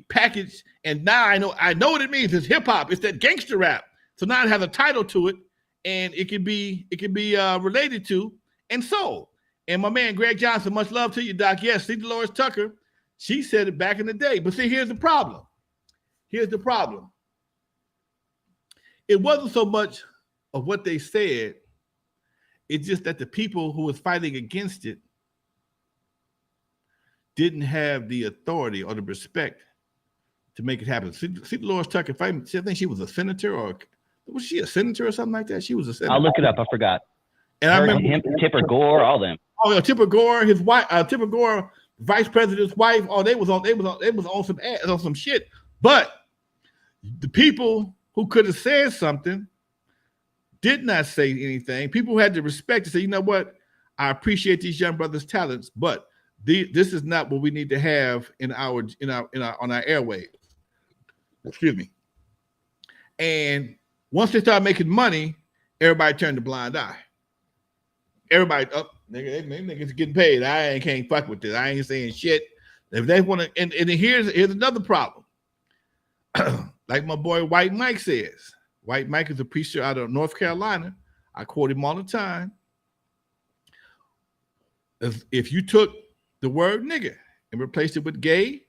packaged. And now I know what it means. It's hip hop. It's that gangster rap. So now it has a title to it, and it can be related to and sold. And my man Greg Johnson, much love to you, Doc. Yes, see Dolores Tucker, she said it back in the day. But see, here's the problem. It wasn't so much of what they said. It's just that the people who was fighting against it didn't have the authority or the respect to make it happen. See Dolores Tucker, I think she was a senator, or was she a senator or something like that? She was a senator. I'll look it up. I forgot. And I remember him, Tipper Gore, all them. Oh, yeah, Tipper Gore, his wife, Tipper Gore, vice president's wife. Oh, they was on some shit. But the people who could have said something did not say anything. People had the respect to say, you know what? I appreciate these young brothers' talents, but this is not what we need to have on our airwaves. Excuse me. And once they started making money, everybody turned a blind eye. Everybody up, niggas getting paid. I can't fuck with this. I ain't saying shit. If they want to, and here's another problem. Like my boy White Mike says. White Mike is a preacher out of North Carolina. I quote him all the time. If you took the word nigger and replaced it with gay,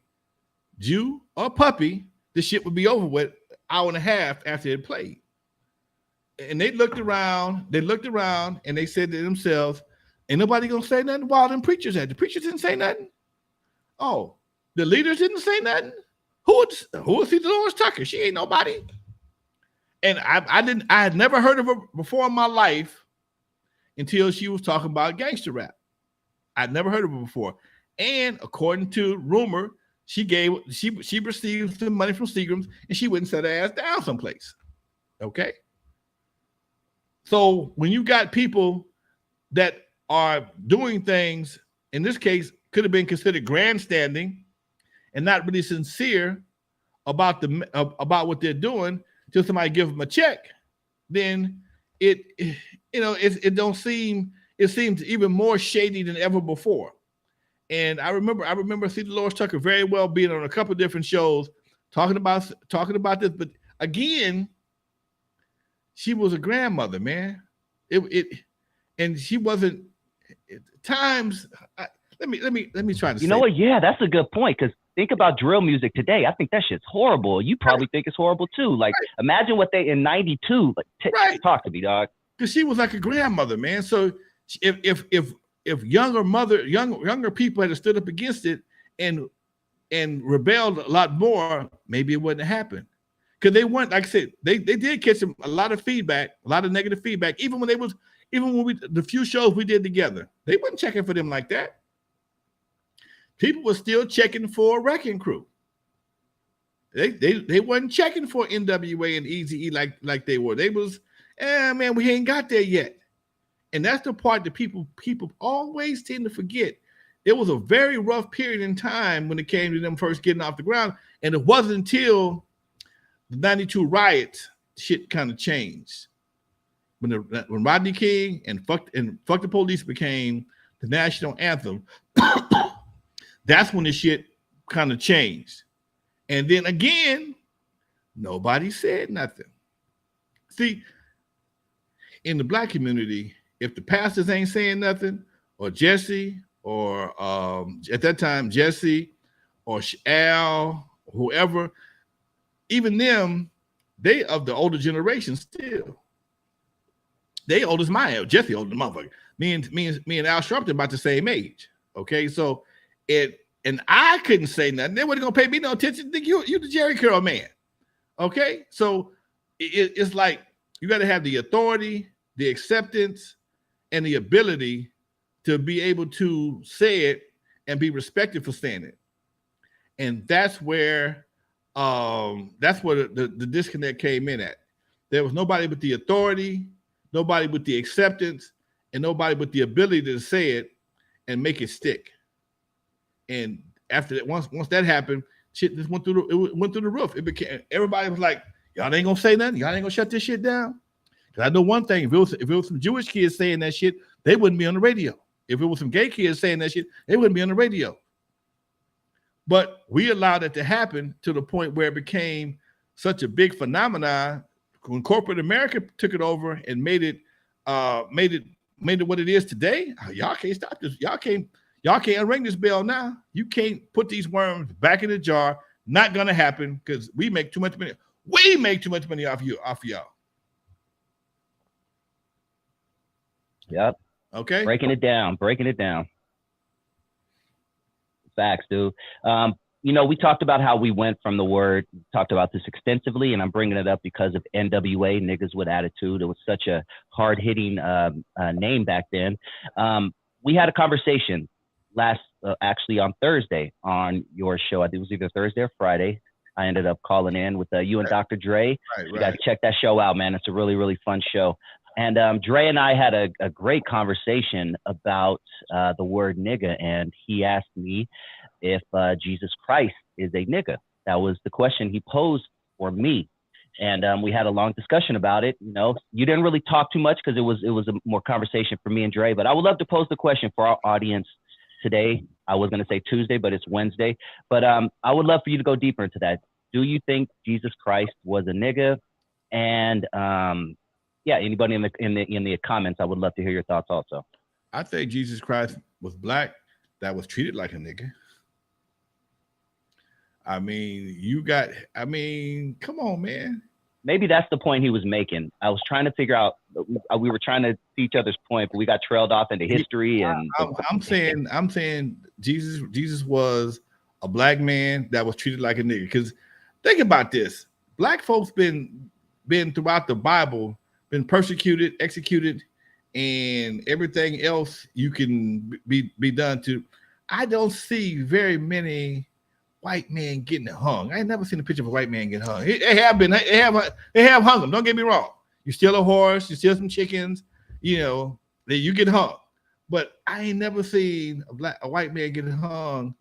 Jew, or puppy, this shit would be over with an hour and a half after it played. And they looked around, and they said to themselves, ain't nobody gonna say nothing while them preachers had. The preachers didn't say nothing. Oh, the leaders didn't say nothing. Who was Dolores Tucker? She ain't nobody. And I had never heard of her before in my life until she was talking about gangster rap. I'd never heard of her before. And according to rumor, she received some money from Seagram's, and she wouldn't set her ass down someplace. Okay. So when you got people that are doing things, in this case, could have been considered grandstanding and not really sincere about what they're doing, till somebody give them a check, then it seems even more shady than ever before. And I remember C. Dolores Tucker very well being on a couple of different shows talking about this, but again, she was a grandmother, man. And she wasn't times. Let me try to. You know what? Yeah, that's a good point. Because think about drill music today. I think that shit's horrible. You probably think it's horrible too. Like, imagine what they in '92. Like, talk to me, dog. Because she was like a grandmother, man. So if younger people had stood up against it and rebelled a lot more, maybe it wouldn't have happened. because they weren't, like I said, they did catch a lot of feedback, a lot of negative feedback, even when the few shows we did together, they wasn't checking for them like that. People were still checking for Wrecking Crew. They wasn't checking for N.W.A. and Eazy-E like they were. They was, man, we ain't got there yet. And that's the part that people always tend to forget. It was a very rough period in time when it came to them first getting off the ground. And it wasn't until the 92 riots, shit kind of changed. When Rodney King and Fuck the Police became the national anthem, that's when the shit kind of changed. And then again, nobody said nothing. See, in the black community, if the pastors ain't saying nothing, or Jesse, or at that time, Jesse, or Al, whoever, even them, they of the older generation still. They old as my age. Jesse older than motherfucker. Me and Al Sharpton about the same age. Okay, so and I couldn't say nothing. They weren't gonna pay me no attention. Think you the Jerry Curl man. Okay, so it's like you got to have the authority, the acceptance, and the ability to be able to say it and be respected for saying it. And that's where the disconnect came in at. There was nobody with the authority, nobody with the acceptance, and nobody with the ability to say it and make it stick. And after that, once that happened, shit just went through the roof. It became, everybody was like, y'all ain't gonna say nothing, y'all ain't gonna shut this shit down. Because I know one thing, if it was some Jewish kids saying that shit, they wouldn't be on the radio. If it was some gay kids saying that shit, they wouldn't be on the radio. But we allowed it to happen to the point where it became such a big phenomenon when corporate America took it over and made it what it is today. Y'all can't stop this. Y'all can't unring this bell now. You can't put these worms back in the jar. Not gonna happen because we make too much money. We make too much money off y'all. Yep. Okay. Breaking it down. Facts, dude. We talked about how we went from the word, talked about this extensively, and I'm bringing it up because of N.W.A, Niggas with Attitude. It was such a hard-hitting name back then. We had a conversation actually on Thursday on your show. I think it was either Thursday or Friday. I ended up calling in with you and Dr. Dre. Right. You got to check that show out, man. It's a really, really fun show. And Dre and I had a great conversation about the word nigga, and he asked me if Jesus Christ is a nigga. That was the question he posed for me. And we had a long discussion about it. You didn't really talk too much because it was a more conversation for me and Dre, but I would love to pose the question for our audience today. I was going to say Tuesday, but it's Wednesday. But I would love for you to go deeper into that. Do you think Jesus Christ was a nigga? And anybody in the comments, I would love to hear your thoughts also. I think Jesus Christ was black that was treated like a nigga. I mean, come on, man. Maybe that's the point he was making. I was trying to figure out, we were trying to see each other's point, but we got trailed off into history. And I'm saying Jesus was a black man that was treated like a nigga. Because think about this. Black folks been throughout the Bible, been persecuted, executed, and everything else you can be done to. I don't see very many white men getting hung. I ain't never seen a picture of a white man getting hung. They have hung them. Don't get me wrong. You steal a horse, you steal some chickens, then you get hung. But I ain't never seen a white man getting hung,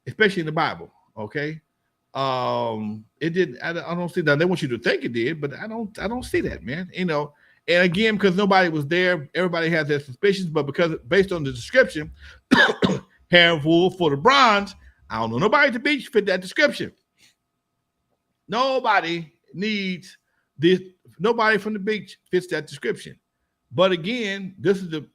especially in the Bible. Okay, it didn't. I don't see that. They want you to think it did, but I don't see that, man. And again, because nobody was there, everybody has their suspicions. But because based on the description, hair of wool for the bronze. I don't know nobody at the beach fit that description. Nobody needs this. Nobody from the beach fits that description. But again, this is the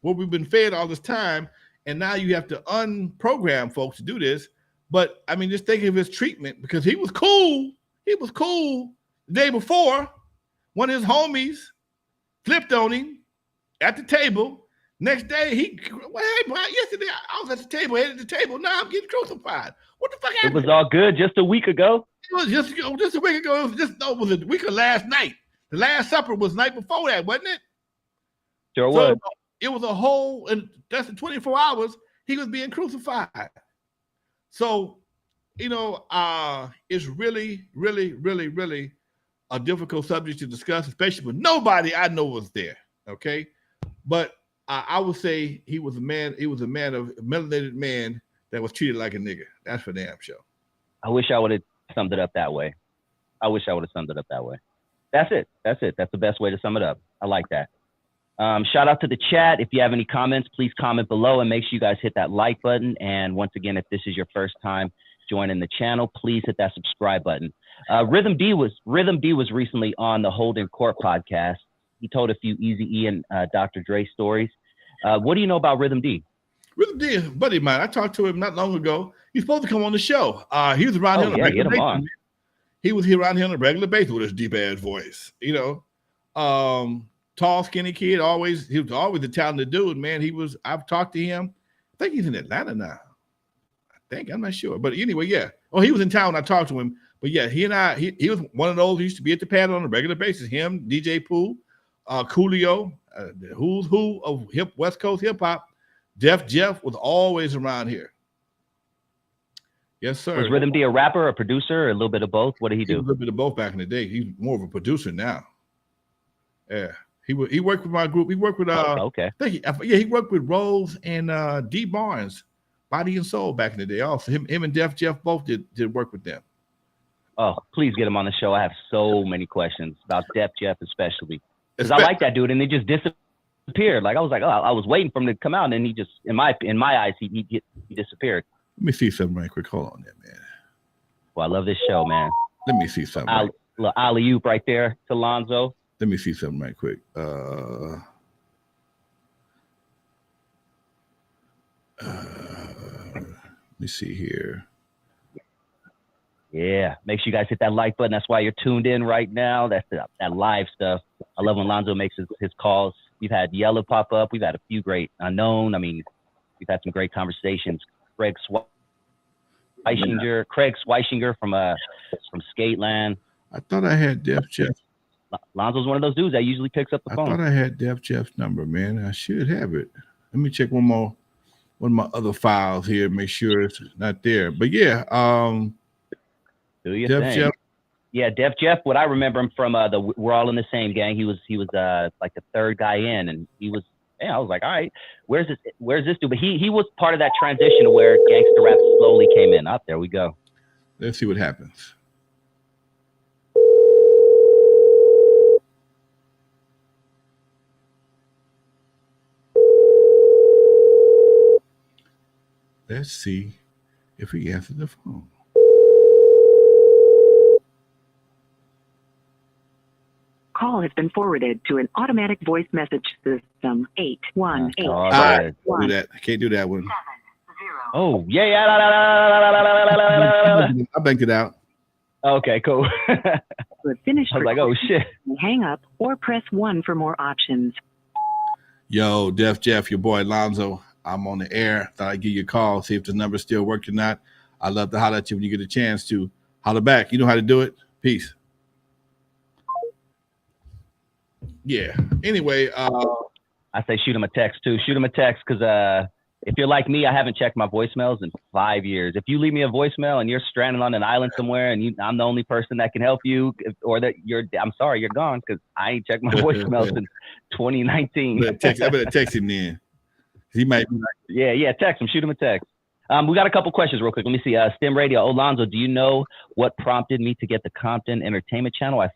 what we've been fed all this time, and now you have to unprogram folks to do this. But I mean, just think of his treatment because he was cool. He was cool the day before. One of his homies flipped on him at the table. Next day, hey, yesterday I was at the table, headed to the table. Now I'm getting crucified. What the fuck happened? It was all good just a week ago. was just a week ago. It was a week of last night. The Last Supper was the night before that, wasn't it? Sure was. It was a whole, and that's in 24 hours, he was being crucified. So, it's really, really, really, really a difficult subject to discuss, especially when nobody I know was there. Okay. But I would say he was a melanated man that was treated like a nigger. That's for damn sure. I wish I would have summed it up that way. That's it. That's the best way to sum it up. I like that. Shout out to the chat. If you have any comments, please comment below and make sure you guys hit that like button. And once again, if this is your first time joining the channel, please hit that subscribe button. Rhythm D was recently on the Holden Court podcast. He told a few Eazy-E and Dr. Dre stories. What do you know about Rhythm D? Rhythm D, a buddy of mine. I talked to him not long ago. He's supposed to come on the show. He was around here on a regular basis. He was here around here on a regular basis with his deep ass voice. Tall, skinny kid. He was always a talented dude, man. I've talked to him. I think he's in Atlanta now. I'm not sure. But anyway, yeah. Oh, he was in town when I talked to him. But yeah, he was one of those who used to be at the pad on a regular basis. Him, DJ Pooh, Coolio, the who's who of West Coast hip hop. Def Jeff was always around here. Yes, sir. Was Rhythm D a rapper, a producer, or a little bit of both? What did he do? A little bit of both back in the day. He's more of a producer now. Yeah. He worked with my group. He worked with okay. He worked with Rose and D Barnes, Body and Soul back in the day. Also, him and Def Jeff both did work with them. Oh, please get him on the show. I have so many questions about Def Jeff, especially because I like that dude, and he just disappeared. Like I was waiting for him to come out, and then he just, in my eyes, he disappeared. Let me see something right quick. Hold on there, man. Well, I love this show, man. Let me see something. Alley-oop right there to Lonzo. Let me see something right quick. Let me see here. Yeah, make sure you guys hit that like button. That's why you're tuned in right now. That's that live stuff. I love when Lonzo makes his calls. We've had Yellow pop up. We've had a few great Unknown. I mean, we've had some great conversations. Craig Sweishinger from Skateland. I thought I had Def Jeff. Lonzo's one of those dudes that usually picks up the phone. I thought I had Def Jeff's number, man. I should have it. Let me check one of my other files here, make sure it's not there. But yeah, do you Def Jeff? Yeah, Def Jeff. What I remember him from We're All in the Same Gang. He was like the third guy in, and he was. Yeah, I was like, all right, where's this dude? But he was part of that transition to where gangster rap slowly came in. Up there we go. Let's see what happens. Let's see if he answers the phone. Call has been forwarded to an automatic voice message system. 818. Do that. I can't do that one. Oh yeah. I banked it out. Okay, cool. Finished. I was like, oh shit. Hang up or press 1 for more options. Yo, Def Jeff, your boy Lonzo. I'm on the air. Thought I'd give you a call, see if the number still working or not. I'd love to holler at you when you get a chance to holler back. You know how to do it. Peace. Yeah. Anyway, I say shoot him a text too. Shoot him a text because if you're like me, I haven't checked my voicemails in 5 years. If you leave me a voicemail and you're stranded on an island somewhere and I'm the only person that can help you, or that I'm sorry, you're gone because I ain't checked my voicemails since 2019. I better text him then. He might be like, yeah, text him. Shoot him a text. We got a couple questions real quick. Let me see. Stem Radio. Alonzo, do you know what prompted me to get the Compton Entertainment Channel? What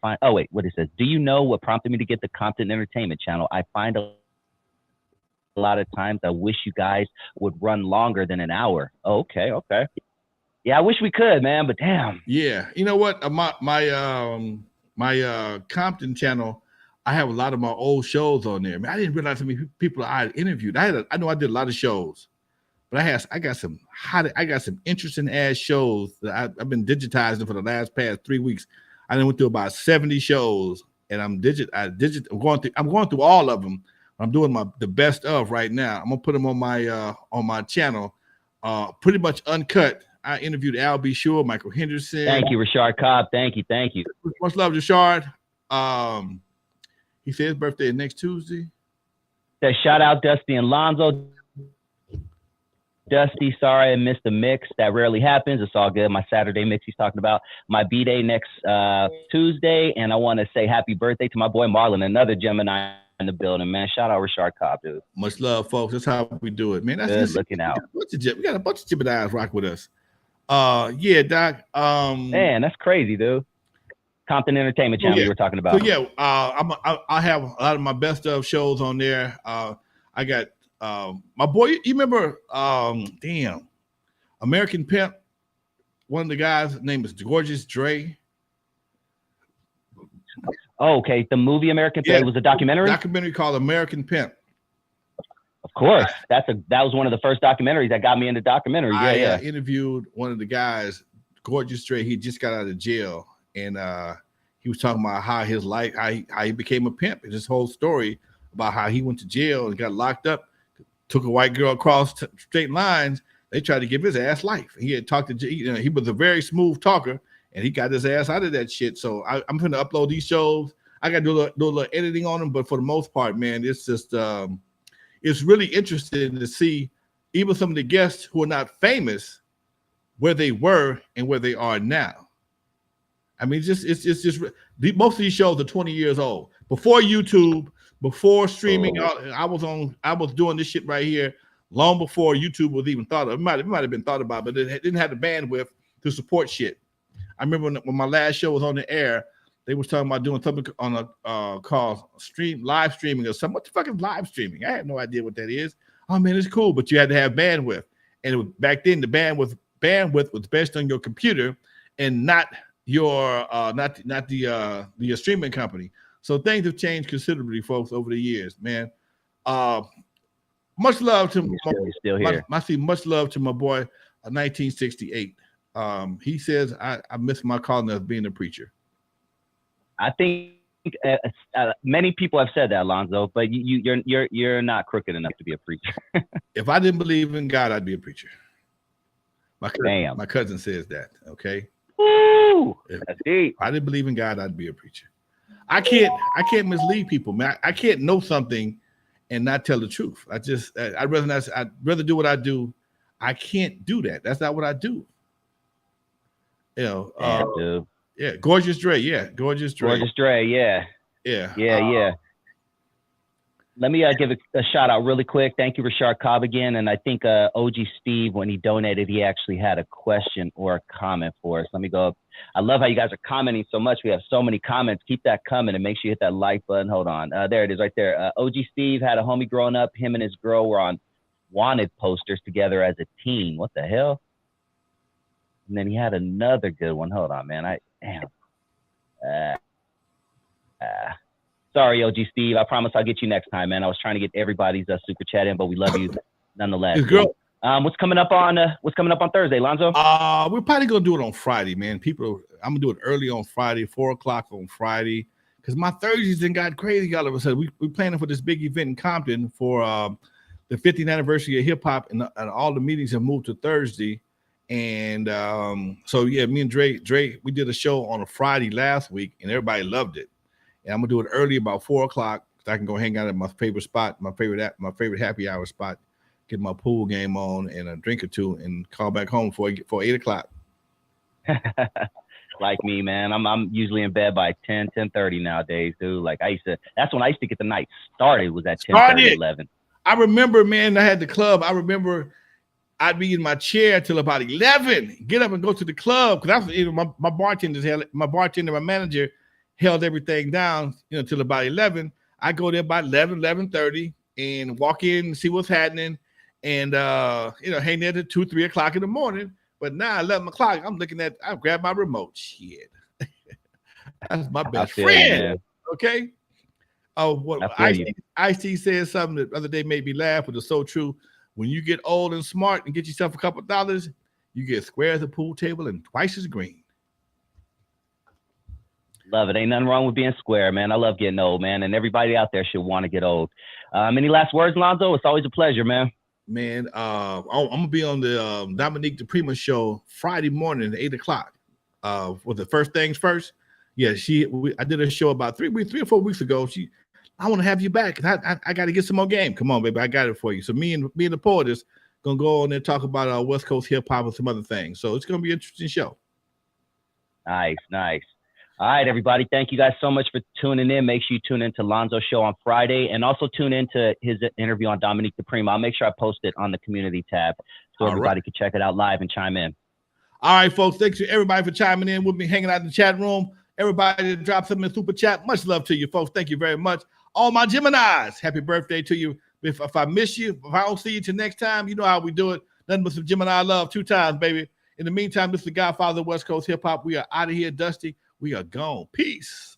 it says. Do you know what prompted me to get the Compton Entertainment Channel? I find a lot of times I wish you guys would run longer than an hour. Oh, okay. Yeah, I wish we could, man, but damn. Yeah. You know what? My Compton channel, I have a lot of my old shows on there. Man, I didn't realize how many people I had interviewed. I know I did a lot of shows. But I got some interesting ass shows that I've been digitizing for the past 3 weeks. I went through about 70 shows, and I'm going through all of them. I'm doing the best of right now. I'm gonna put them on my channel, pretty much uncut. I interviewed Al B. Shore, Michael Henderson. Thank you, Rashard Cobb. Thank you. Much love, Rashard. He said his birthday is next Tuesday. Says shout out Dusty and Lonzo. Dusty, sorry I missed the mix. That rarely happens. It's all good. My Saturday mix he's talking about. My B-Day next Tuesday. And I want to say happy birthday to my boy Marlon, another Gemini in the building, man. Shout out Rashard Cobb, dude. Much love, folks. That's how we do it, man. That's good looking out. We got a bunch of Geminis rock with us. Yeah, Doc. Man, that's crazy, dude. Compton Entertainment Channel we were talking about. So I have a lot of my best of shows on there. I got my boy, you remember American Pimp? One of the guys' name is Gorgeous Dre. Oh, okay. The movie American Pimp was a documentary? Documentary called American Pimp. Of course. That was one of the first documentaries that got me into documentaries. I interviewed one of the guys, Gorgeous Dre. He just got out of jail, and he was talking about how his life, how he became a pimp, and his whole story about how he went to jail and got locked up, took a white girl across straight lines. They tried to give his ass life. He had talked to, he was a very smooth talker, and he got his ass out of that shit. So I'm going to upload these shows. I got to do a little editing on them, but for the most part, man, it's just it's really interesting to see even some of the guests who are not famous, where they were and where they are now. I mean, most of these shows are 20 years old. Before YouTube, before streaming, I was doing this shit right here long before YouTube was even thought of. It might have been thought about, but it didn't have the bandwidth to support shit. I remember when my last show was on the air, they was talking about doing something on a called live streaming or something. What the fuck is live streaming? I had no idea what that is. Oh man, it's cool, but you had to have bandwidth. And back then, the bandwidth was based on your computer and not your not the streaming company. So things have changed considerably, folks, over the years, man. Much love to much love to my boy, 1968. He says I miss my calling of being a preacher. I think many people have said that, Lonzo, but you're not crooked enough to be a preacher. If I didn't believe in God, I'd be a preacher. My cousin says that. Okay. Woo, that's deep. If I didn't believe in God, I'd be a preacher. I can't mislead people, man. I can't know something and not tell the truth. I'd rather do what I do. I can't do that. That's not what I do. You know, yeah, Gorgeous Dre, Gorgeous Dre, yeah. Let me give a shout out really quick. Thank you, Rashard Cobb again. And I think OG Steve, when he donated, he actually had a question or a comment for us. Let me go up. I love how you guys are commenting so much. We have so many comments. Keep that coming and make sure you hit that like button. Hold on. There it is right there. OG Steve had a homie growing up. Him and his girl were on wanted posters together as a teen. What the hell? And then he had another good one. Hold on, man. Sorry, OG Steve. I promise I'll get you next time, man. I was trying to get everybody's super chat in, but we love you nonetheless. What's coming up on Thursday, Lonzo? We're probably gonna do it on Friday, man. I'm gonna do it early on Friday, 4:00 on Friday, because my Thursdays then got crazy all of a sudden. We're planning for this big event in Compton for the 50th anniversary of hip hop, and all the meetings have moved to Thursday. And so yeah, me and Dre, we did a show on a Friday last week, and everybody loved it. And I'm gonna do it early, about 4:00, so I can go hang out at my favorite spot, my favorite happy hour spot, get my pool game on and a drink or two, and call back home for 8:00. Like me, man. I'm usually in bed by 10:30 nowadays, dude. Like that's when I used to get the night started, was at 10:30, 11. I remember, man, I had the club. I remember I'd be in my chair till about 11, get up and go to the club, because my bartender, my manager held everything down, till about 11. I go there by 11:30 and walk in and see what's happening, and hang there till 2, 3 o'clock in the morning. But now 11 o'clock, I grab my remote. Shit, that's my best friend. Okay. Oh, what Ice-T said something the other day made me laugh, but it's so true. When you get old and smart and get yourself a couple $, you get square as a pool table and twice as green. Love it. Ain't nothing wrong with being square, man. I love getting old, man. And everybody out there should want to get old. Any last words, Lonzo? It's always a pleasure, man. man. I'm gonna be on the Dominique DePrima show Friday morning at 8:00. For the first things first. Yeah, I did a show about 3 or 4 weeks ago. I want to have you back. I got to get some more game. Come on, baby, I got it for you. So me and the poetess gonna go on there and talk about West Coast hip hop and some other things. So it's gonna be an interesting show. Nice. All right, everybody. Thank you guys so much for tuning in. Make sure you tune into Lonzo's show on Friday, and also tune into his interview on Dominique DePrima. I'll make sure I post it on the community tab so everybody can check it out live and chime in. All right, folks. Thanks to everybody for chiming in with me, hanging out in the chat room. Everybody that dropped something in the super chat, much love to you, folks. Thank you very much. All my Geminis, happy birthday to you. If I miss you, if I don't see you till next time, you know how we do it. Nothing but some Gemini love 2 times, baby. In the meantime, this is the Godfather of West Coast hip hop. We are out of here, Dusty. We are gone. Peace.